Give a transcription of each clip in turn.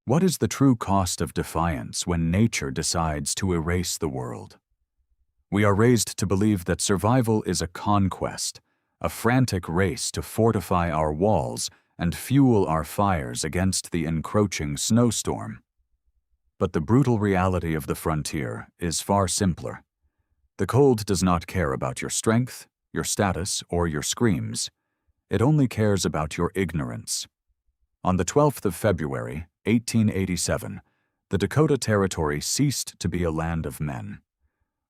What is the true cost of defiance when nature decides to erase the world? We are raised to believe that survival is a conquest, a frantic race to fortify our walls and fuel our fires against the encroaching snowstorm. But the brutal reality of the frontier is far simpler. The cold does not care about your strength, your status, or your screams. It only cares about your ignorance. On the 12th of February, 1887, the Dakota Territory ceased to be a land of men.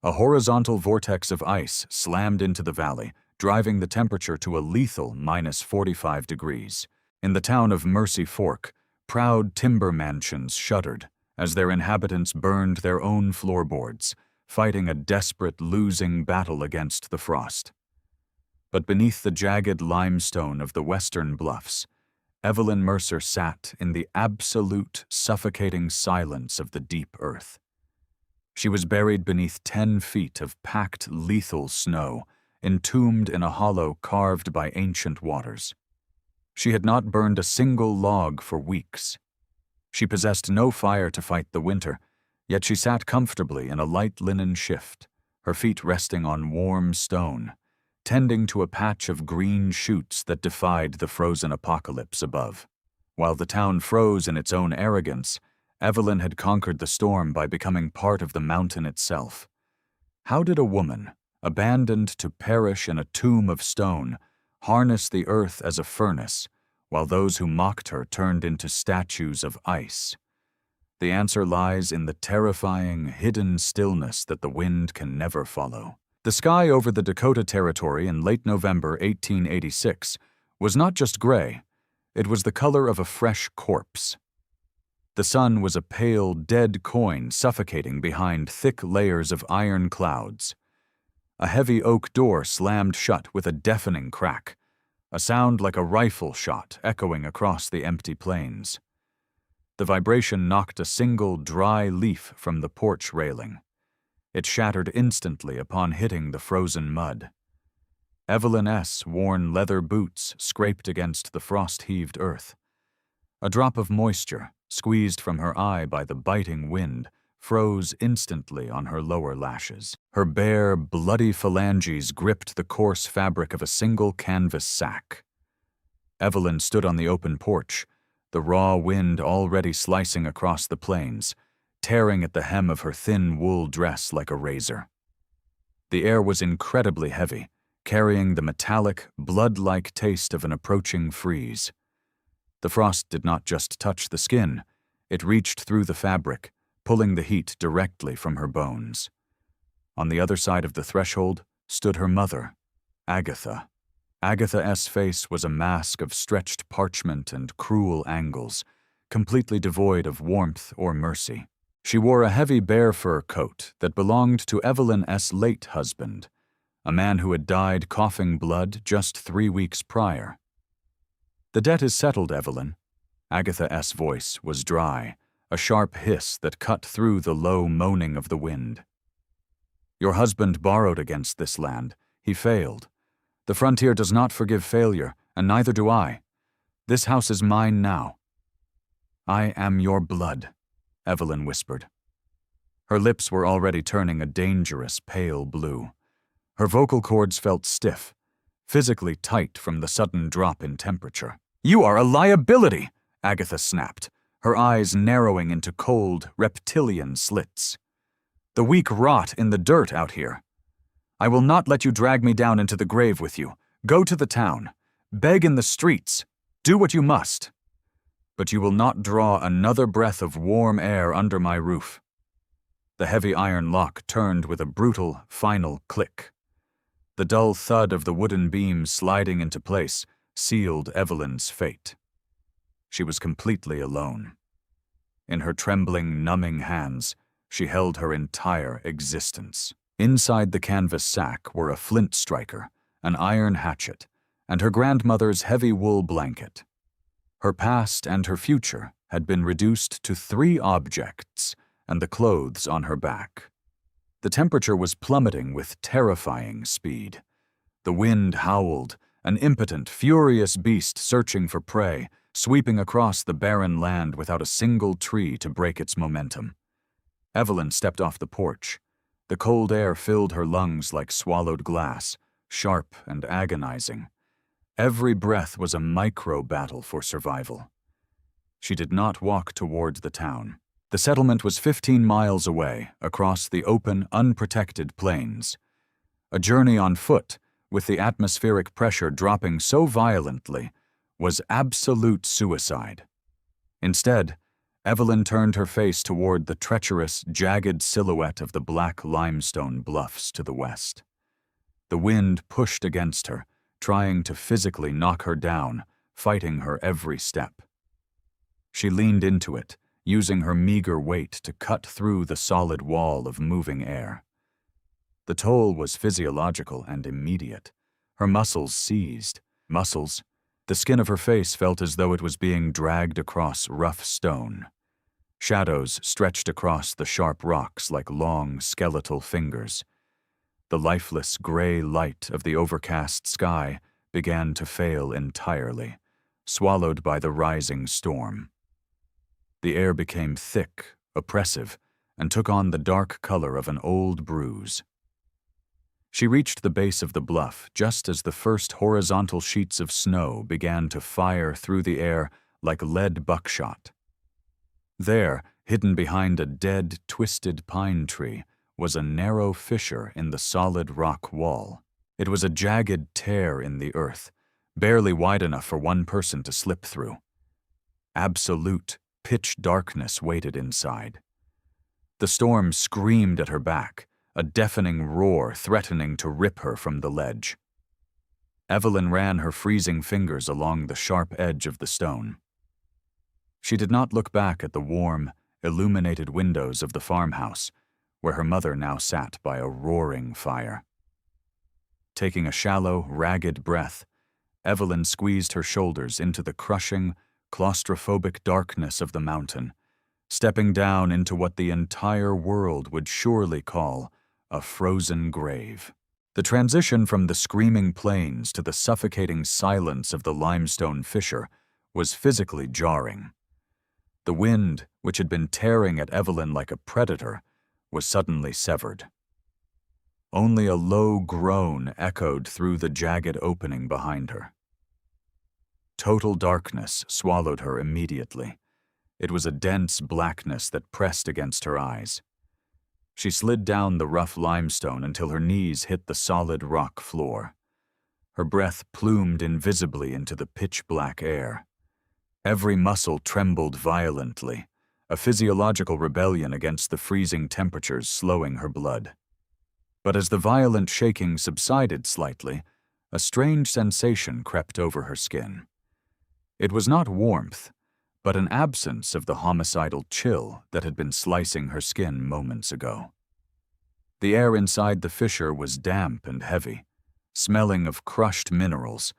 A horizontal vortex of ice slammed into the valley, driving the temperature to a lethal -45 degrees. In the town of Mercy Fork, proud timber mansions shuddered as their inhabitants burned their own floorboards, fighting a desperate, losing battle against the frost. But beneath the jagged limestone of the western bluffs, Evelyn Mercer sat in the absolute, suffocating silence of the deep earth. She was buried beneath 10 feet of packed, lethal snow, entombed in a hollow carved by ancient waters. She had not burned a single log for weeks. She possessed no fire to fight the winter, yet she sat comfortably in a light linen shift, her feet resting on warm stone, tending to a patch of green shoots that defied the frozen apocalypse above. While the town froze in its own arrogance, Evelyn had conquered the storm by becoming part of the mountain itself. How did a woman, abandoned to perish in a tomb of stone, harness the earth as a furnace, while those who mocked her turned into statues of ice? The answer lies in the terrifying, hidden stillness that the wind can never follow. The sky over the Dakota Territory in late November 1886 was not just gray, it was the color of a fresh corpse. The sun was a pale, dead coin suffocating behind thick layers of iron clouds. A heavy oak door slammed shut with a deafening crack, a sound like a rifle shot echoing across the empty plains. The vibration knocked a single dry leaf from the porch railing. It shattered instantly upon hitting the frozen mud. Evelyn S. worn leather boots scraped against the frost-heaved earth. A drop of moisture, squeezed from her eye by the biting wind, froze instantly on her lower lashes. Her bare, bloody phalanges gripped the coarse fabric of a single canvas sack. Evelyn stood on the open porch, the raw wind already slicing across the plains, tearing at the hem of her thin wool dress like a razor. The air was incredibly heavy, carrying the metallic, blood-like taste of an approaching freeze. The frost did not just touch the skin, it reached through the fabric, pulling the heat directly from her bones. On the other side of the threshold stood her mother, Agatha. Agatha's face was a mask of stretched parchment and cruel angles, completely devoid of warmth or mercy. She wore a heavy bear fur coat that belonged to Evelyn's late husband, a man who had died coughing blood just 3 weeks prior. "The debt is settled, Evelyn." Agatha's voice was dry, a sharp hiss that cut through the low moaning of the wind. "Your husband borrowed against this land. He failed. The frontier does not forgive failure, and neither do I. This house is mine now." "I am your blood," Evelyn whispered. Her lips were already turning a dangerous pale blue. Her vocal cords felt stiff, physically tight from the sudden drop in temperature. "You are a liability!" Agatha snapped, her eyes narrowing into cold, reptilian slits. "The weak rot in the dirt out here. I will not let you drag me down into the grave with you. Go to the town. Beg in the streets. Do what you must. But you will not draw another breath of warm air under my roof." The heavy iron lock turned with a brutal, final click. The dull thud of the wooden beams sliding into place sealed Evelyn's fate. She was completely alone. In her trembling, numbing hands, she held her entire existence. Inside the canvas sack were a flint striker, an iron hatchet, and her grandmother's heavy wool blanket. Her past and her future had been reduced to 3 objects and the clothes on her back. The temperature was plummeting with terrifying speed. The wind howled, an impotent, furious beast searching for prey, sweeping across the barren land without a single tree to break its momentum. Evelyn stepped off the porch. The cold air filled her lungs like swallowed glass, sharp and agonizing. Every breath was a micro-battle for survival. She did not walk toward the town. The settlement was 15 miles away, across the open, unprotected plains. A journey on foot, with the atmospheric pressure dropping so violently, was absolute suicide. Instead, Evelyn turned her face toward the treacherous, jagged silhouette of the black limestone bluffs to the west. The wind pushed against her, trying to physically knock her down, fighting her every step. She leaned into it, using her meager weight to cut through the solid wall of moving air. The toll was physiological and immediate. Her muscles seized. The skin of her face felt as though it was being dragged across rough stone. Shadows stretched across the sharp rocks like long, skeletal fingers. The lifeless gray light of the overcast sky began to fail entirely, swallowed by the rising storm. The air became thick, oppressive, and took on the dark color of an old bruise. She reached the base of the bluff just as the first horizontal sheets of snow began to fire through the air like lead buckshot. There, hidden behind a dead, twisted pine tree, was a narrow fissure in the solid rock wall. It was a jagged tear in the earth, barely wide enough for one person to slip through. Absolute, pitch darkness waited inside. The storm screamed at her back, a deafening roar threatening to rip her from the ledge. Evelyn ran her freezing fingers along the sharp edge of the stone. She did not look back at the warm, illuminated windows of the farmhouse, where her mother now sat by a roaring fire. Taking a shallow, ragged breath, Evelyn squeezed her shoulders into the crushing, claustrophobic darkness of the mountain, stepping down into what the entire world would surely call a frozen grave. The transition from the screaming plains to the suffocating silence of the limestone fissure was physically jarring. The wind, which had been tearing at Evelyn like a predator, was suddenly severed. Only a low groan echoed through the jagged opening behind her. Total darkness swallowed her immediately. It was a dense blackness that pressed against her eyes. She slid down the rough limestone until her knees hit the solid rock floor. Her breath plumed invisibly into the pitch-black air. Every muscle trembled violently, a physiological rebellion against the freezing temperatures slowing her blood. But as the violent shaking subsided slightly, a strange sensation crept over her skin. It was not warmth, but an absence of the homicidal chill that had been slicing her skin moments ago. The air inside the fissure was damp and heavy, smelling of crushed minerals,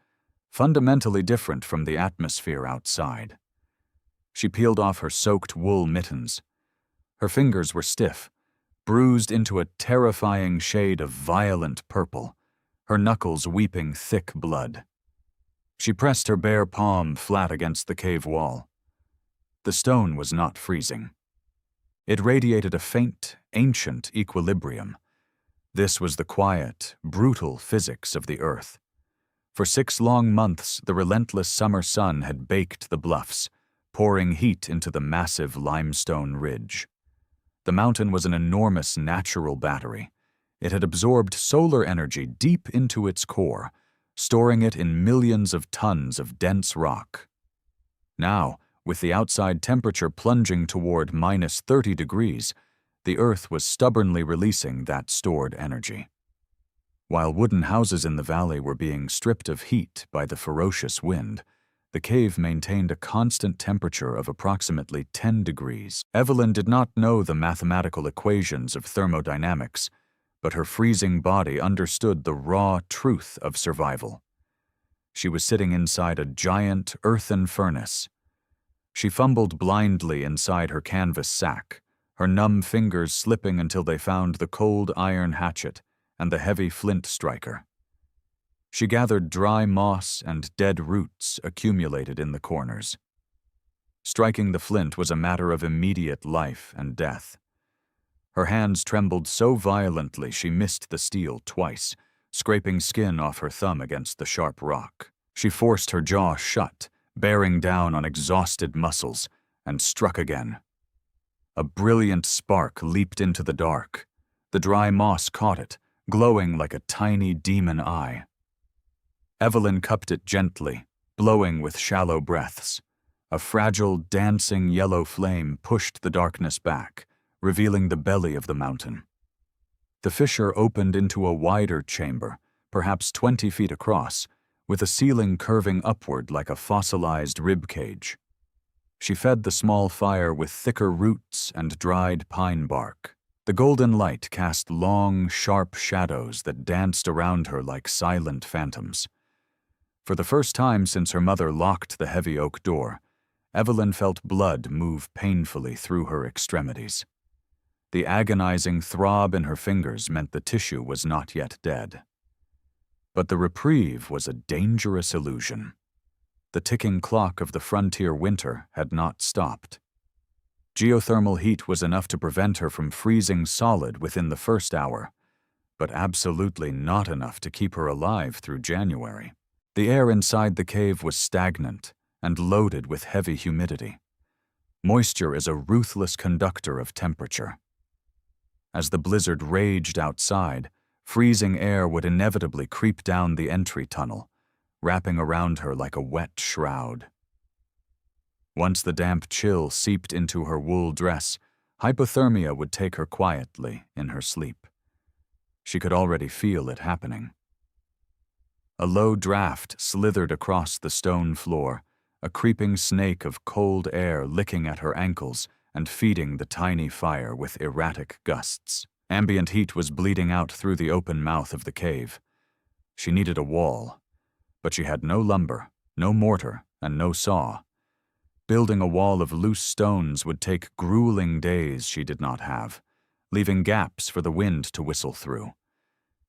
fundamentally different from the atmosphere outside. She peeled off her soaked wool mittens. Her fingers were stiff, bruised into a terrifying shade of violent purple, her knuckles weeping thick blood. She pressed her bare palm flat against the cave wall. The stone was not freezing. It radiated a faint, ancient equilibrium. This was the quiet, brutal physics of the earth. For 6 long months, the relentless summer sun had baked the bluffs, pouring heat into the massive limestone ridge. The mountain was an enormous natural battery. It had absorbed solar energy deep into its core, storing it in millions of tons of dense rock. Now, with the outside temperature plunging toward minus 30 degrees, the earth was stubbornly releasing that stored energy. While wooden houses in the valley were being stripped of heat by the ferocious wind, the cave maintained a constant temperature of approximately 10 degrees. Evelyn did not know the mathematical equations of thermodynamics, but her freezing body understood the raw truth of survival. She was sitting inside a giant earthen furnace. She fumbled blindly inside her canvas sack, her numb fingers slipping until they found the cold iron hatchet and the heavy flint striker. She gathered dry moss and dead roots accumulated in the corners. Striking the flint was a matter of immediate life and death. Her hands trembled so violently she missed the steel twice, scraping skin off her thumb against the sharp rock. She forced her jaw shut, bearing down on exhausted muscles, and struck again. A brilliant spark leaped into the dark. The dry moss caught it, glowing like a tiny demon eye. Evelyn cupped it gently, blowing with shallow breaths. A fragile, dancing yellow flame pushed the darkness back, revealing the belly of the mountain. The fissure opened into a wider chamber, perhaps 20 feet across, with a ceiling curving upward like a fossilized rib cage. She fed the small fire with thicker roots and dried pine bark. The golden light cast long, sharp shadows that danced around her like silent phantoms. For the first time since her mother locked the heavy oak door, Evelyn felt blood move painfully through her extremities. The agonizing throb in her fingers meant the tissue was not yet dead. But the reprieve was a dangerous illusion. The ticking clock of the frontier winter had not stopped. Geothermal heat was enough to prevent her from freezing solid within the first hour, but absolutely not enough to keep her alive through January. The air inside the cave was stagnant and loaded with heavy humidity. Moisture is a ruthless conductor of temperature. As the blizzard raged outside, freezing air would inevitably creep down the entry tunnel, wrapping around her like a wet shroud. Once the damp chill seeped into her wool dress, hypothermia would take her quietly in her sleep. She could already feel it happening. A low draft slithered across the stone floor, a creeping snake of cold air licking at her ankles and feeding the tiny fire with erratic gusts. Ambient heat was bleeding out through the open mouth of the cave. She needed a wall, but she had no lumber, no mortar, and no saw. Building a wall of loose stones would take grueling days she did not have, leaving gaps for the wind to whistle through.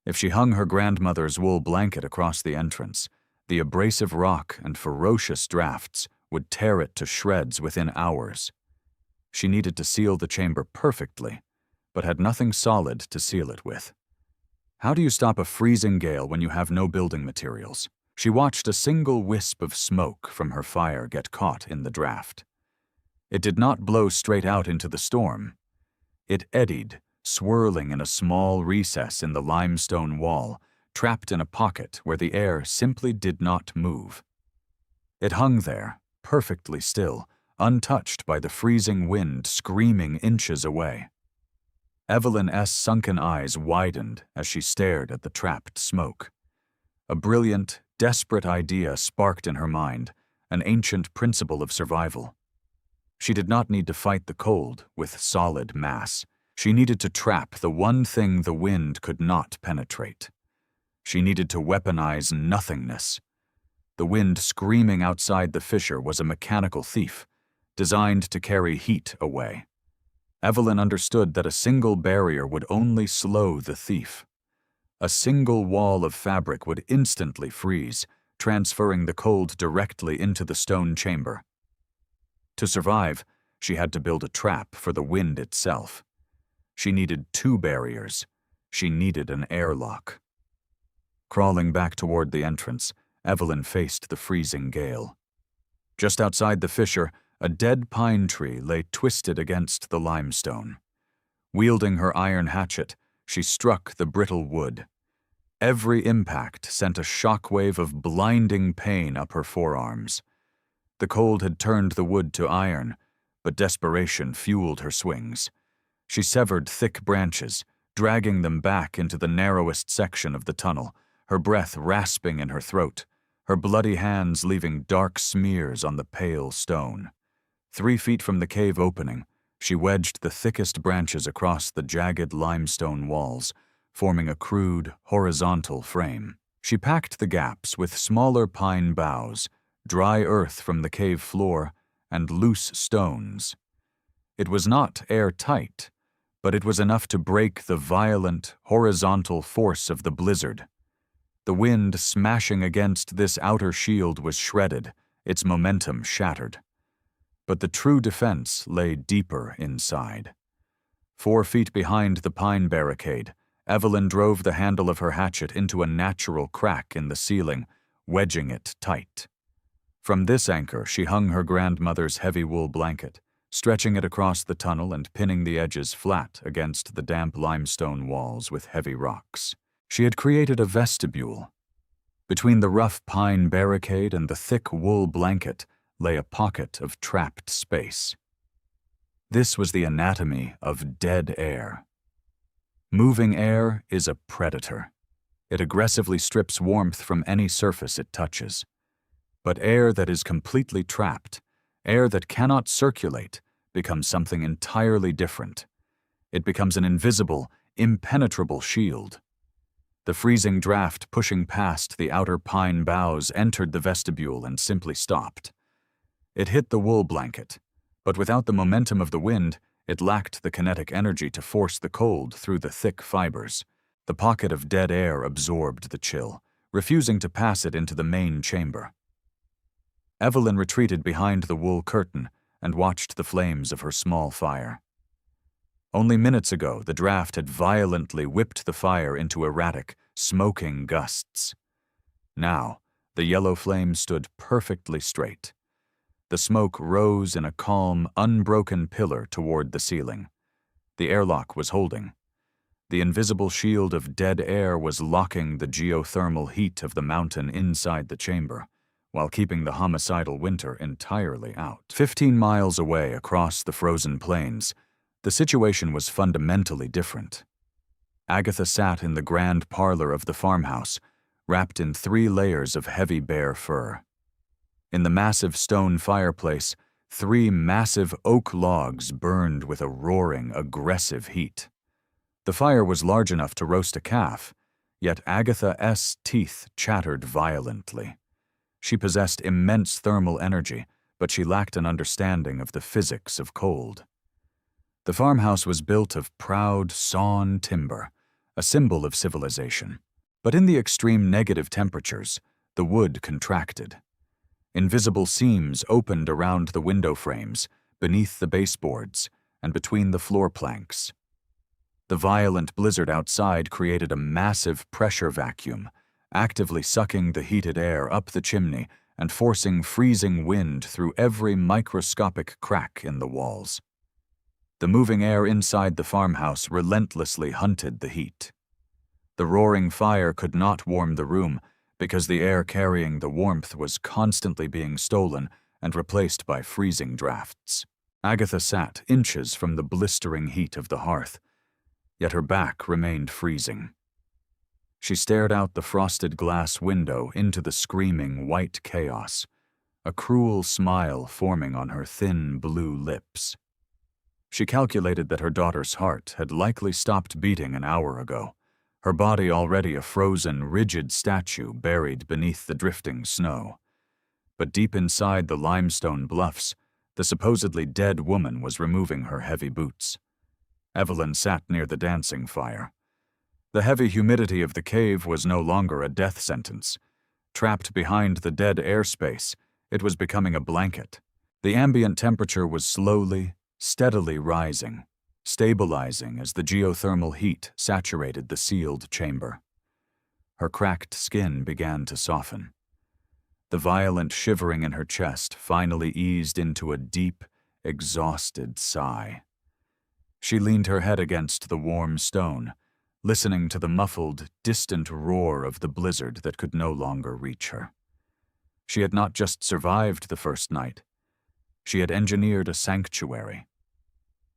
If she hung her grandmother's wool blanket across the entrance, the abrasive rock and ferocious drafts would tear it to shreds within hours. She needed to seal the chamber perfectly, but had nothing solid to seal it with. How do you stop a freezing gale when you have no building materials? She watched a single wisp of smoke from her fire get caught in the draft. It did not blow straight out into the storm. It eddied, swirling in a small recess in the limestone wall, trapped in a pocket where the air simply did not move. It hung there, perfectly still, untouched by the freezing wind screaming inches away. Evelyn's sunken eyes widened as she stared at the trapped smoke. A brilliant, desperate idea sparked in her mind, an ancient principle of survival. She did not need to fight the cold with solid mass. She needed to trap the one thing the wind could not penetrate. She needed to weaponize nothingness. The wind screaming outside the fissure was a mechanical thief, designed to carry heat away. Evelyn understood that a single barrier would only slow the thief. A single wall of fabric would instantly freeze, transferring the cold directly into the stone chamber. To survive, she had to build a trap for the wind itself. She needed 2 barriers. She needed an airlock. Crawling back toward the entrance, Evelyn faced the freezing gale. Just outside the fissure, a dead pine tree lay twisted against the limestone. Wielding her iron hatchet, she struck the brittle wood. Every impact sent a shockwave of blinding pain up her forearms. The cold had turned the wood to iron, but desperation fueled her swings. She severed thick branches, dragging them back into the narrowest section of the tunnel, her breath rasping in her throat, her bloody hands leaving dark smears on the pale stone. 3 feet from the cave opening, she wedged the thickest branches across the jagged limestone walls, forming a crude, horizontal frame. She packed the gaps with smaller pine boughs, dry earth from the cave floor, and loose stones. It was not airtight, but it was enough to break the violent, horizontal force of the blizzard. The wind smashing against this outer shield was shredded, its momentum shattered. But the true defense lay deeper inside. 4 feet behind the pine barricade, Evelyn drove the handle of her hatchet into a natural crack in the ceiling, wedging it tight. From this anchor, she hung her grandmother's heavy wool blanket, stretching it across the tunnel and pinning the edges flat against the damp limestone walls with heavy rocks. She had created a vestibule. Between the rough pine barricade and the thick wool blanket lay a pocket of trapped space. This was the anatomy of dead air. Moving air is a predator. It aggressively strips warmth from any surface it touches. But air that is completely trapped, air that cannot circulate, becomes something entirely different. It becomes an invisible, impenetrable shield. The freezing draft pushing past the outer pine boughs entered the vestibule and simply stopped. It hit the wool blanket, but without the momentum of the wind, it lacked the kinetic energy to force the cold through the thick fibers. The pocket of dead air absorbed the chill, refusing to pass it into the main chamber. Evelyn retreated behind the wool curtain and watched the flames of her small fire. Only minutes ago, the draft had violently whipped the fire into erratic, smoking gusts. Now, the yellow flame stood perfectly straight. The smoke rose in a calm, unbroken pillar toward the ceiling. The airlock was holding. The invisible shield of dead air was locking the geothermal heat of the mountain inside the chamber, while keeping the homicidal winter entirely out. 15 miles away across the frozen plains, the situation was fundamentally different. Agatha sat in the grand parlor of the farmhouse, wrapped in 3 layers of heavy bear fur. In the massive stone fireplace, 3 massive oak logs burned with a roaring, aggressive heat. The fire was large enough to roast a calf, yet Agatha's teeth chattered violently. She possessed immense thermal energy, but she lacked an understanding of the physics of cold. The farmhouse was built of proud, sawn timber, a symbol of civilization. But in the extreme negative temperatures, the wood contracted. Invisible seams opened around the window frames, beneath the baseboards, and between the floor planks. The violent blizzard outside created a massive pressure vacuum, actively sucking the heated air up the chimney and forcing freezing wind through every microscopic crack in the walls. The moving air inside the farmhouse relentlessly hunted the heat. The roaring fire could not warm the room because the air carrying the warmth was constantly being stolen and replaced by freezing drafts. Agatha sat inches from the blistering heat of the hearth, yet her back remained freezing. She stared out the frosted glass window into the screaming white chaos, a cruel smile forming on her thin blue lips. She calculated that her daughter's heart had likely stopped beating an hour ago, her body already a frozen, rigid statue buried beneath the drifting snow. But deep inside the limestone bluffs, the supposedly dead woman was removing her heavy boots. Evelyn sat near the dancing fire. The heavy humidity of the cave was no longer a death sentence. Trapped behind the dead airspace, it was becoming a blanket. The ambient temperature was slowly, steadily rising, stabilizing as the geothermal heat saturated the sealed chamber. Her cracked skin began to soften. The violent shivering in her chest finally eased into a deep, exhausted sigh. She leaned her head against the warm stone, listening to the muffled, distant roar of the blizzard that could no longer reach her. She had not just survived the first night. She had engineered a sanctuary.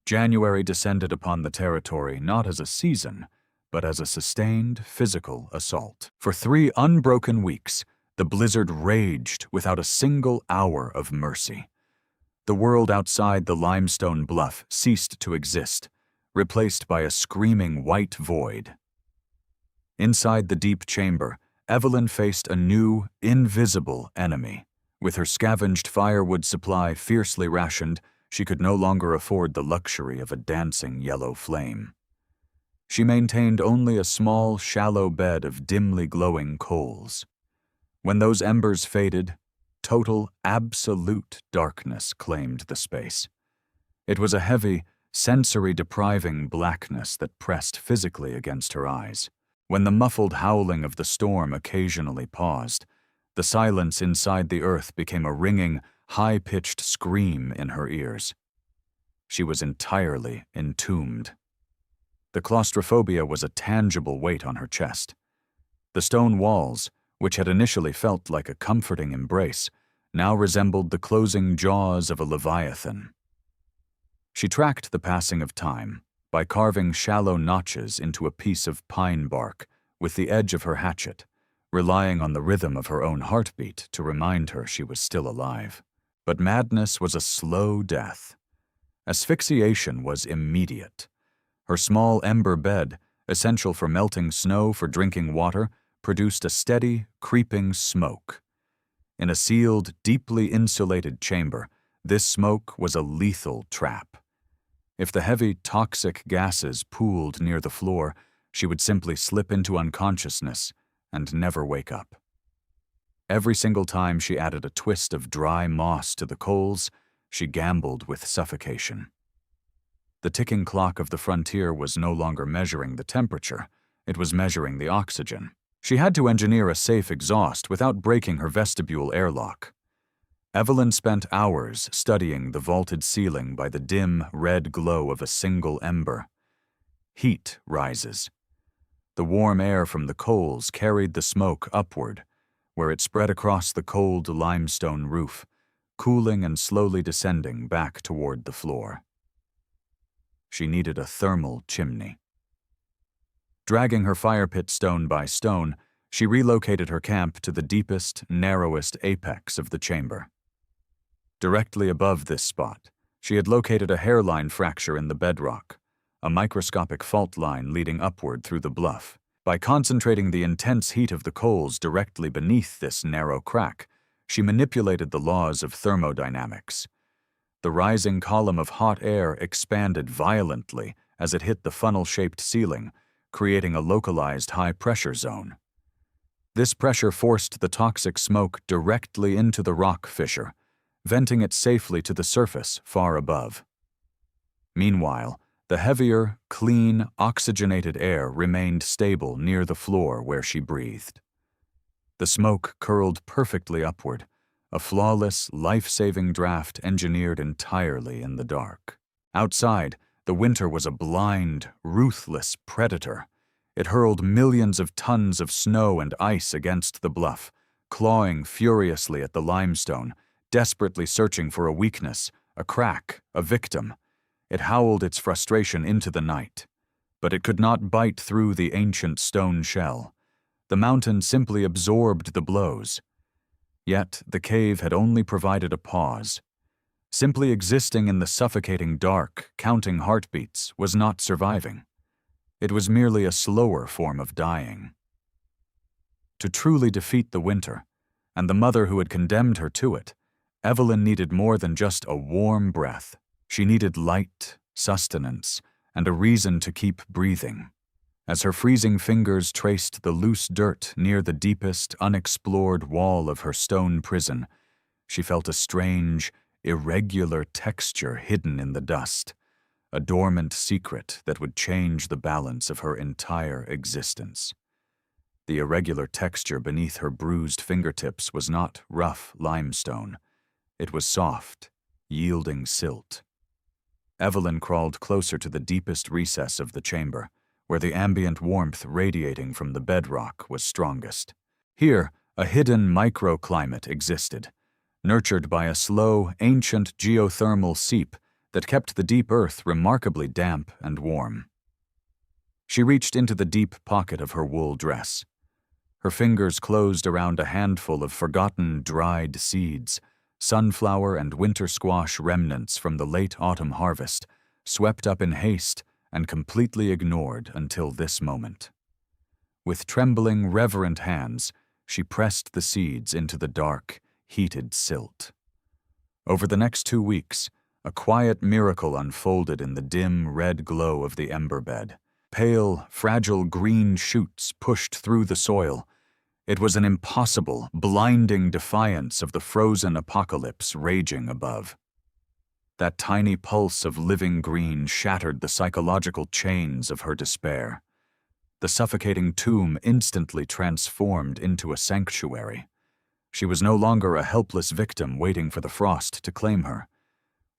January descended upon the territory not as a season, but as a sustained physical assault. For 3 unbroken weeks, the blizzard raged without a single hour of mercy. The world outside the limestone bluff ceased to exist, replaced by a screaming white void. Inside the deep chamber, Evelyn faced a new, invisible enemy. With her scavenged firewood supply fiercely rationed, she could no longer afford the luxury of a dancing yellow flame. She maintained only a small, shallow bed of dimly glowing coals. When those embers faded, total, absolute darkness claimed the space. It was a heavy, sensory-depriving blackness that pressed physically against her eyes. When the muffled howling of the storm occasionally paused, the silence inside the earth became a ringing, high-pitched scream in her ears. She was entirely entombed. The claustrophobia was a tangible weight on her chest. The stone walls, which had initially felt like a comforting embrace, now resembled the closing jaws of a leviathan. She tracked the passing of time by carving shallow notches into a piece of pine bark with the edge of her hatchet, relying on the rhythm of her own heartbeat to remind her she was still alive. But madness was a slow death. Asphyxiation was immediate. Her small ember bed, essential for melting snow for drinking water, produced a steady, creeping smoke. In a sealed, deeply insulated chamber, this smoke was a lethal trap. If the heavy, toxic gases pooled near the floor, she would simply slip into unconsciousness and never wake up. Every single time she added a twist of dry moss to the coals, she gambled with suffocation. The ticking clock of the frontier was no longer measuring the temperature, it was measuring the oxygen. She had to engineer a safe exhaust without breaking her vestibule airlock. Evelyn spent hours studying the vaulted ceiling by the dim, red glow of a single ember. Heat rises. The warm air from the coals carried the smoke upward, where it spread across the cold limestone roof, cooling and slowly descending back toward the floor. She needed a thermal chimney. Dragging her fire pit stone by stone, she relocated her camp to the deepest, narrowest apex of the chamber. Directly above this spot, she had located a hairline fracture in the bedrock, a microscopic fault line leading upward through the bluff. By concentrating the intense heat of the coals directly beneath this narrow crack, she manipulated the laws of thermodynamics. The rising column of hot air expanded violently as it hit the funnel-shaped ceiling, creating a localized high-pressure zone. This pressure forced the toxic smoke directly into the rock fissure, venting it safely to the surface far above. Meanwhile, the heavier, clean, oxygenated air remained stable near the floor where she breathed. The smoke curled perfectly upward, a flawless, life-saving draft engineered entirely in the dark. Outside, the winter was a blind, ruthless predator. It hurled millions of tons of snow and ice against the bluff, clawing furiously at the limestone, desperately searching for a weakness, a crack, a victim. It howled its frustration into the night. But it could not bite through the ancient stone shell. The mountain simply absorbed the blows. Yet the cave had only provided a pause. Simply existing in the suffocating dark, counting heartbeats, was not surviving. It was merely a slower form of dying. To truly defeat the winter, and the mother who had condemned her to it, Evelyn needed more than just a warm breath. She needed light, sustenance, and a reason to keep breathing. As her freezing fingers traced the loose dirt near the deepest, unexplored wall of her stone prison, she felt a strange, irregular texture hidden in the dust, a dormant secret that would change the balance of her entire existence. The irregular texture beneath her bruised fingertips was not rough limestone. It was soft, yielding silt. Evelyn crawled closer to the deepest recess of the chamber, where the ambient warmth radiating from the bedrock was strongest. Here, a hidden microclimate existed, nurtured by a slow, ancient geothermal seep that kept the deep earth remarkably damp and warm. She reached into the deep pocket of her wool dress. Her fingers closed around a handful of forgotten dried seeds, sunflower and winter squash remnants from the late autumn harvest, swept up in haste and completely ignored until this moment. With trembling, reverent hands, she pressed the seeds into the dark, heated silt. Over the next 2 weeks, a quiet miracle unfolded in the dim, red glow of the ember bed. pale, fragile green shoots pushed through the soil. It was an impossible, blinding defiance of the frozen apocalypse raging above. That tiny pulse of living green shattered the psychological chains of her despair. The suffocating tomb instantly transformed into a sanctuary. She was no longer a helpless victim waiting for the frost to claim her.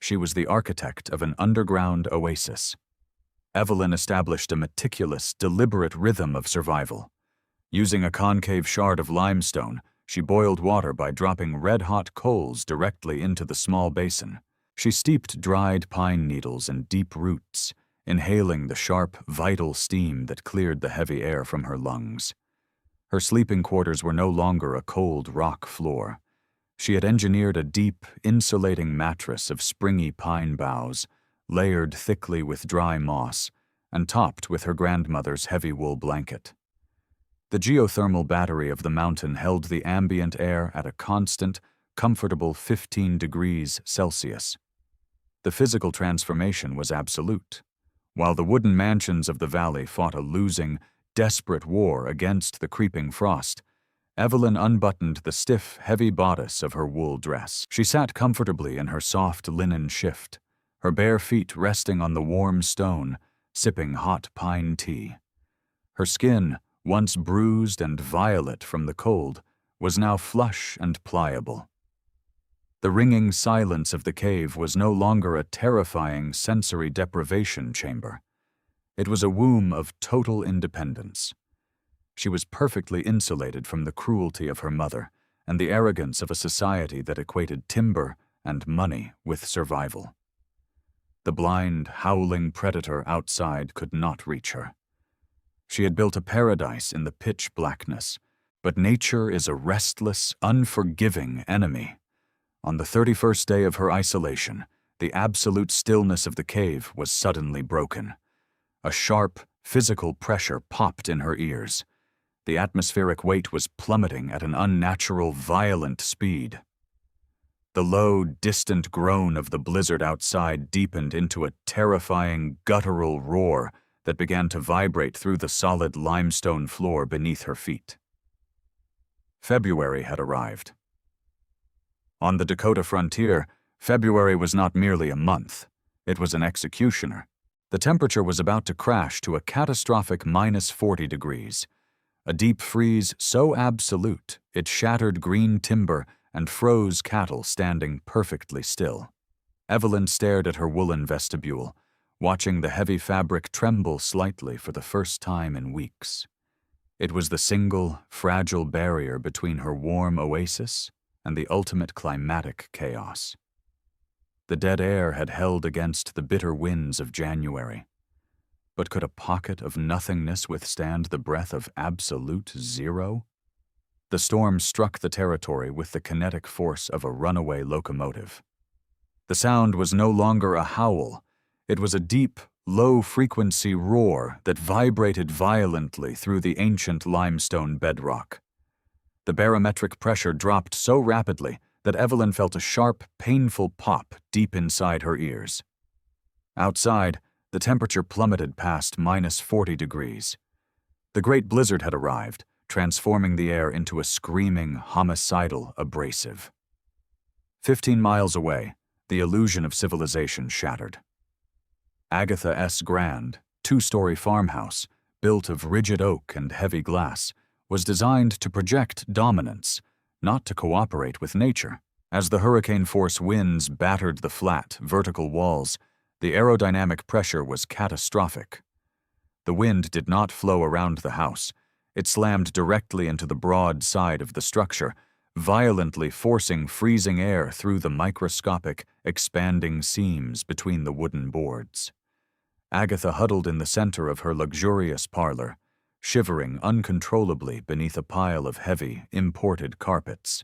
She was the architect of an underground oasis. Evelyn established a meticulous, deliberate rhythm of survival. Using a concave shard of limestone, she boiled water by dropping red-hot coals directly into the small basin. She steeped dried pine needles in deep roots, inhaling the sharp, vital steam that cleared the heavy air from her lungs. Her sleeping quarters were no longer a cold rock floor. She had engineered a deep, insulating mattress of springy pine boughs, layered thickly with dry moss, and topped with her grandmother's heavy wool blanket. The geothermal battery of the mountain held the ambient air at a constant, comfortable 15 degrees Celsius. The physical transformation was absolute. While the wooden mansions of the valley fought a losing, desperate war against the creeping frost, Evelyn unbuttoned the stiff, heavy bodice of her wool dress. She sat comfortably in her soft linen shift, her bare feet resting on the warm stone, sipping hot pine tea. Her skin, once bruised and violet from the cold, was now flush and pliable. The ringing silence of the cave was no longer a terrifying sensory deprivation chamber. It was a womb of total independence. She was perfectly insulated from the cruelty of her mother and the arrogance of a society that equated timber and money with survival. The blind, howling predator outside could not reach her. She had built a paradise in the pitch blackness, but nature is a restless, unforgiving enemy. On the 31st day of her isolation, the absolute stillness of the cave was suddenly broken. A sharp, physical pressure popped in her ears. The atmospheric weight was plummeting at an unnatural, violent speed. The low, distant groan of the blizzard outside deepened into a terrifying, guttural roar that began to vibrate through the solid limestone floor beneath her feet. February had arrived. On the Dakota frontier, February was not merely a month. It was an executioner. The temperature was about to crash to a catastrophic -40 degrees. A deep freeze so absolute it shattered green timber and froze cattle standing perfectly still. Evelyn stared at her woolen vestibule, watching the heavy fabric tremble slightly for the first time in weeks. It was the single, fragile barrier between her warm oasis and the ultimate climatic chaos. The dead air had held against the bitter winds of January. But could a pocket of nothingness withstand the breath of absolute zero? The storm struck the territory with the kinetic force of a runaway locomotive. The sound was no longer a howl. It was a deep, low-frequency roar that vibrated violently through the ancient limestone bedrock. The barometric pressure dropped so rapidly that Evelyn felt a sharp, painful pop deep inside her ears. Outside, the temperature plummeted past -40 degrees. The great blizzard had arrived, transforming the air into a screaming, homicidal abrasive. 15 miles away, the illusion of civilization shattered. Agatha's grand, 2-story farmhouse, built of rigid oak and heavy glass, was designed to project dominance, not to cooperate with nature. As the hurricane-force winds battered the flat, vertical walls, the aerodynamic pressure was catastrophic. The wind did not flow around the house. It slammed directly into the broad side of the structure, violently forcing freezing air through the microscopic, expanding seams between the wooden boards. Agatha huddled in the center of her luxurious parlor, shivering uncontrollably beneath a pile of heavy, imported carpets.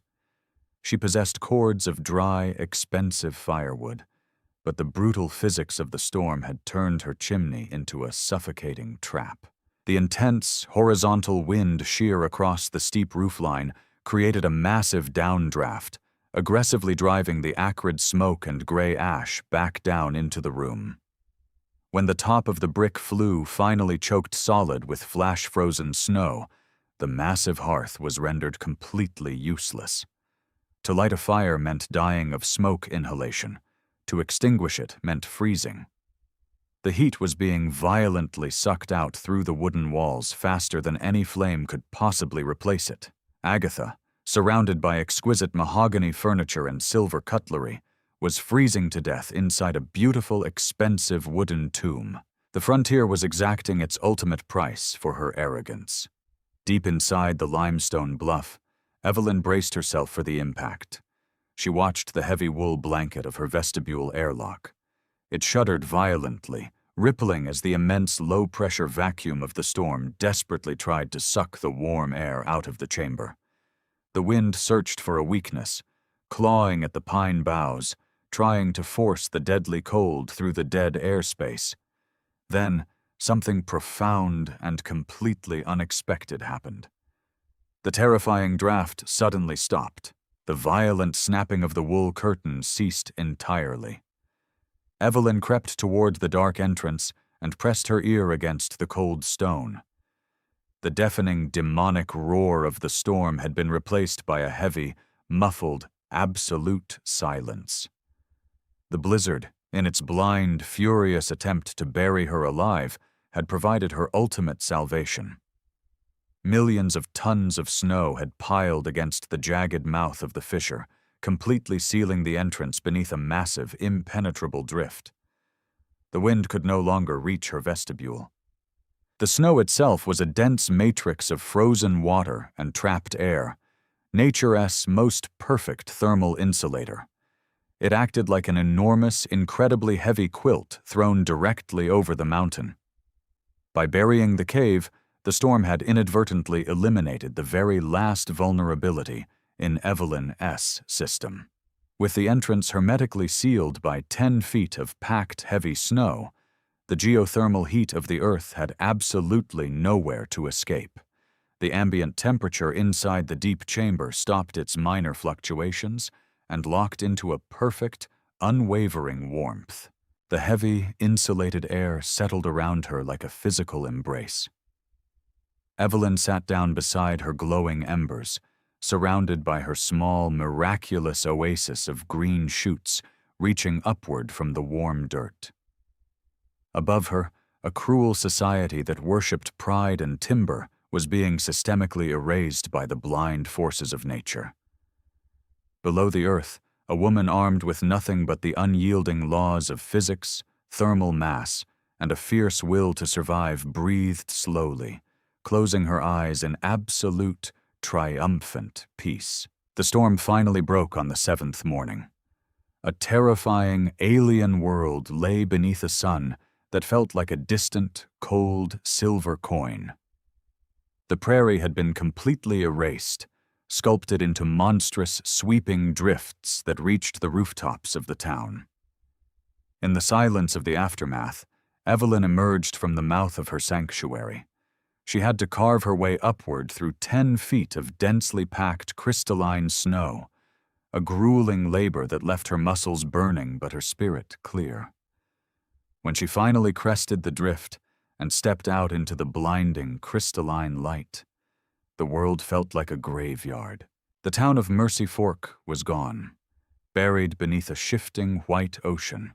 She possessed cords of dry, expensive firewood, but the brutal physics of the storm had turned her chimney into a suffocating trap. The intense, horizontal wind sheer across the steep roofline created a massive downdraft, aggressively driving the acrid smoke and gray ash back down into the room. When the top of the brick flue finally choked solid with flash-frozen snow, the massive hearth was rendered completely useless. To light a fire meant dying of smoke inhalation. To extinguish it meant freezing. The heat was being violently sucked out through the wooden walls faster than any flame could possibly replace it. Agatha, surrounded by exquisite mahogany furniture and silver cutlery, was freezing to death inside a beautiful, expensive wooden tomb. The frontier was exacting its ultimate price for her arrogance. Deep inside the limestone bluff, Evelyn braced herself for the impact. She watched the heavy wool blanket of her vestibule airlock. It shuddered violently, rippling as the immense low-pressure vacuum of the storm desperately tried to suck the warm air out of the chamber. The wind searched for a weakness, clawing at the pine boughs, trying to force the deadly cold through the dead airspace. Then, something profound and completely unexpected happened. The terrifying draft suddenly stopped. The violent snapping of the wool curtain ceased entirely. Evelyn crept toward the dark entrance and pressed her ear against the cold stone. The deafening, demonic roar of the storm had been replaced by a heavy, muffled, absolute silence. The blizzard, in its blind, furious attempt to bury her alive, had provided her ultimate salvation. Millions of tons of snow had piled against the jagged mouth of the fissure, completely sealing the entrance beneath a massive, impenetrable drift. The wind could no longer reach her vestibule. The snow itself was a dense matrix of frozen water and trapped air, nature's most perfect thermal insulator. It acted like an enormous, incredibly heavy quilt thrown directly over the mountain. By burying the cave, the storm had inadvertently eliminated the very last vulnerability in Evelyn's system. With the entrance hermetically sealed by 10 feet of packed heavy snow, the geothermal heat of the earth had absolutely nowhere to escape. The ambient temperature inside the deep chamber stopped its minor fluctuations and locked into a perfect, unwavering warmth. The heavy, insulated air settled around her like a physical embrace. Evelyn sat down beside her glowing embers, surrounded by her small, miraculous oasis of green shoots reaching upward from the warm dirt. Above her, a cruel society that worshipped pride and timber was being systemically erased by the blind forces of nature. Below the earth, a woman armed with nothing but the unyielding laws of physics, thermal mass, and a fierce will to survive breathed slowly, closing her eyes in absolute, triumphant peace. The storm finally broke on the 7th morning. A terrifying, alien world lay beneath a sun that felt like a distant, cold, silver coin. The prairie had been completely erased, sculpted into monstrous, sweeping drifts that reached the rooftops of the town. In the silence of the aftermath, Evelyn emerged from the mouth of her sanctuary. She had to carve her way upward through 10 feet of densely packed crystalline snow, a grueling labor that left her muscles burning but her spirit clear. When she finally crested the drift and stepped out into the blinding, crystalline light, the world felt like a graveyard. The town of Mercy Fork was gone, buried beneath a shifting white ocean.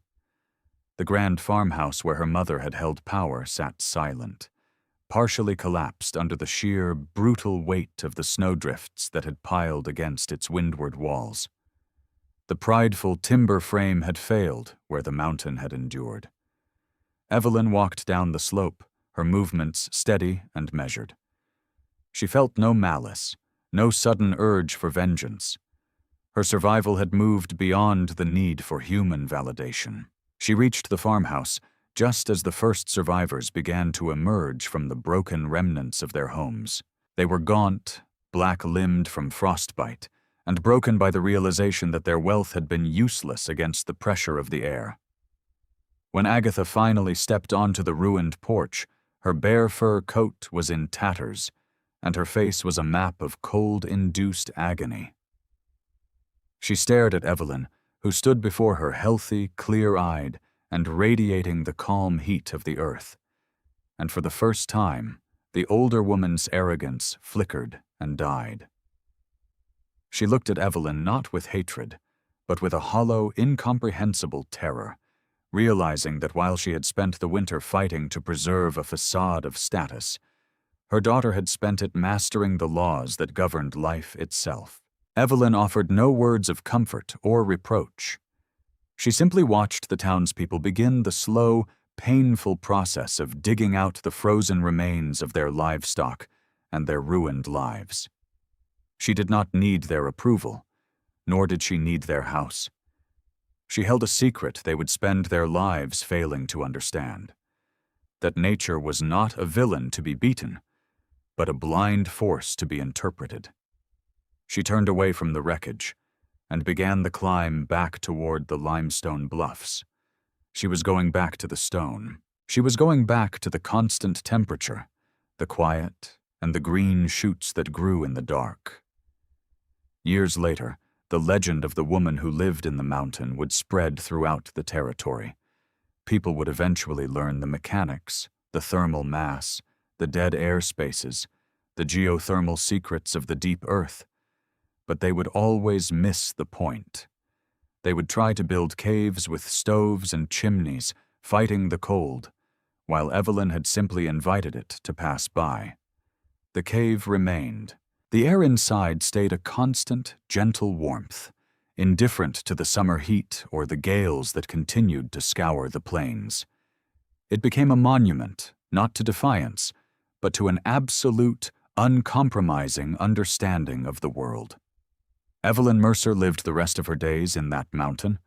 The grand farmhouse where her mother had held power sat silent, partially collapsed under the sheer, brutal weight of the snowdrifts that had piled against its windward walls. The prideful timber frame had failed where the mountain had endured. Evelyn walked down the slope, her movements steady and measured. She felt no malice, no sudden urge for vengeance. Her survival had moved beyond the need for human validation. She reached the farmhouse just as the first survivors began to emerge from the broken remnants of their homes. They were gaunt, black-limbed from frostbite, and broken by the realization that their wealth had been useless against the pressure of the air. When Agatha finally stepped onto the ruined porch, her bare fur coat was in tatters, and her face was a map of cold-induced agony. She stared at Evelyn, who stood before her healthy, clear-eyed, and radiating the calm heat of the earth. And for the first time, the older woman's arrogance flickered and died. She looked at Evelyn not with hatred, but with a hollow, incomprehensible terror, realizing that while she had spent the winter fighting to preserve a facade of status, her daughter had spent it mastering the laws that governed life itself. Evelyn offered no words of comfort or reproach. She simply watched the townspeople begin the slow, painful process of digging out the frozen remains of their livestock and their ruined lives. She did not need their approval, nor did she need their house. She held a secret they would spend their lives failing to understand: that nature was not a villain to be beaten, but a blind force to be interpreted. She turned away from the wreckage and began the climb back toward the limestone bluffs. She was going back to the stone. She was going back to the constant temperature, the quiet, and the green shoots that grew in the dark. Years later, the legend of the woman who lived in the mountain would spread throughout the territory. People would eventually learn the mechanics, the thermal mass, the dead air spaces, the geothermal secrets of the deep earth. But they would always miss the point. They would try to build caves with stoves and chimneys, fighting the cold, while Evelyn had simply invited it to pass by. The cave remained. The air inside stayed a constant, gentle warmth, indifferent to the summer heat or the gales that continued to scour the plains. It became a monument, not to defiance, but to an absolute, uncompromising understanding of the world. Evelyn Mercer lived the rest of her days in that mountain,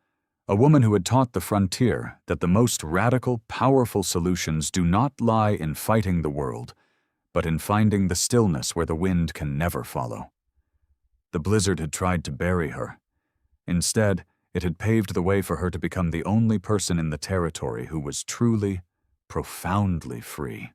a woman who had taught the frontier that the most radical, powerful solutions do not lie in fighting the world, but in finding the stillness where the wind can never follow. The blizzard had tried to bury her. Instead, it had paved the way for her to become the only person in the territory who was truly, profoundly free.